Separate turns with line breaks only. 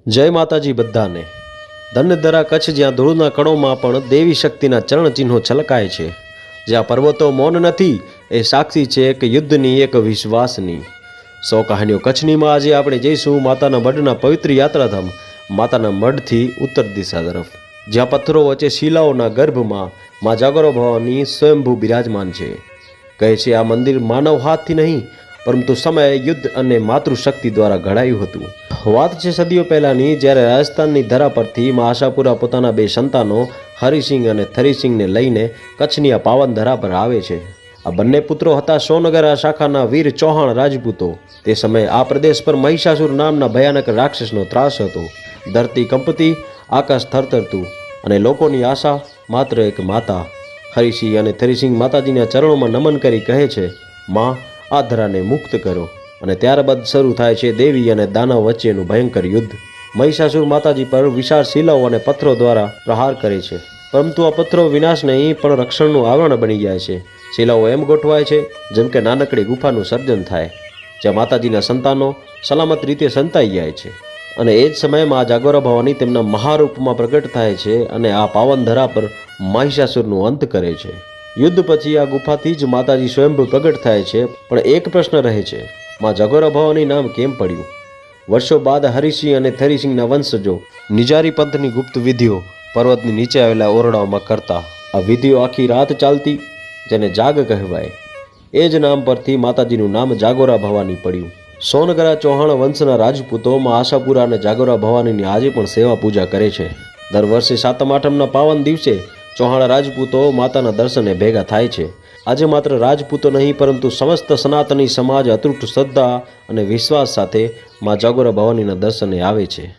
જય માતાજી બધાને। ધન્યધરા કચ્છ જ્યાં ધૂળના કણોમાં પણ દેવી શક્તિના ચરણ ચિહ્નો છલકાય છે, જ્યાં પર્વતો મૌન નથી, એ સાક્ષી છે એક યુદ્ધની, એક વિશ્વાસની। 100 કહાનીઓ કચ્છનીમાં આજે આપણે જઈશું માતાના મઢના પવિત્ર યાત્રાધામ માતાના મઢથી ઉત્તર દિશા તરફ, જ્યાં પથ્થરો વચ્ચે શિલાઓના ગર્ભમાં મા જાગોરા ભવાની સ્વયંભૂ બિરાજમાન છે। કહે છે આ મંદિર માનવ હાથથી નહીં પરંતુ સમય, યુદ્ધ અને માતૃશક્તિ દ્વારા ઘડાયું હતું। વાત છે સદીઓ પહેલાંની, જ્યારે રાજસ્થાનની ધરા પરથી મા આશાપુરા પોતાના 2 સંતાનો હરિસિંહ અને થરીસિંહને લઈને કચ્છની આ પાવન ધરા પર આવે છે। આ બંને પુત્રો હતા સોનગરા શાખાના વીર ચૌહાણ રાજપૂતો। તે સમયે આ પ્રદેશ પર મહિષાસુર નામના ભયાનક રાક્ષસનો ત્રાસ હતો। ધરતી કંપતી, આકાશ થરથરતું અને લોકોની આશા માત્ર એક માતા। હરિસિંહ અને થરીસિંહ માતાજીના ચરણોમાં નમન કરી કહે છે, માં, આ ધરાને મુક્ત કરો। અને ત્યારબાદ શરૂ થાય છે દેવી અને દાનવ વચ્ચેનું ભયંકર યુદ્ધ। મહિષાસુર માતાજી પર વિશાળ શિલાઓ અને પથ્થરો દ્વારા પ્રહાર કરે છે, પરંતુ આ પથ્થરો વિનાશ નહીં પણ રક્ષણનું આવરણ બની જાય છે। શિલાઓ એમ ગોઠવાય છે જેમ કે નાનકડી ગુફાનું સર્જન થાય, જ્યાં માતાજીના સંતાનો સલામત રીતે સંતાઈ જાય છે। અને એ જ સમયે મા જાગોરા ભવાની તેમના મહારૂપમાં પ્રગટ થાય છે અને આ પાવન ધરા પર મહિષાસુરનું અંત કરે છે। યુદ્ધ પછી આ ગુફાથી જ માતાજી સ્વયંભૂ પ્રગટ થાય છે, પણ એક પ્રશ્ન રહે છે, મા જાગોરા ભવાની નામ કેમ પડ્યું? વર્ષો બાદ હરિસિંહ અને થરીસિંહના વંશજો નિજારી પંથની ગુપ્ત વિધિઓ પર્વતની નીચે આવેલા ઓરડાઓમાં કરતા। આ વિધિઓ આખી રાત ચાલતી, જેને જાગ કહેવાય। એ જ નામ પરથી માતાજીનું નામ જાગોરા ભવાની પડ્યું। સોનગરા ચૌહાણ વંશના રાજપૂતો મા આશાપુરા અને જાગોરા ભવાનીની આજે પણ સેવા પૂજા કરે છે। દર વર્ષે સાતમ આઠમના પાવન દિવસે ચૌહાણ રાજપૂતો માતાના દર્શને ભેગા થાય છે। આજે માત્ર રાજપૂતો નહીં પરંતુ સમસ્ત સનાતની સમાજ અતૂટ શ્રદ્ધા અને વિશ્વાસ સાથે મા જાગોરા ભવાનીના દર્શને આવે છે।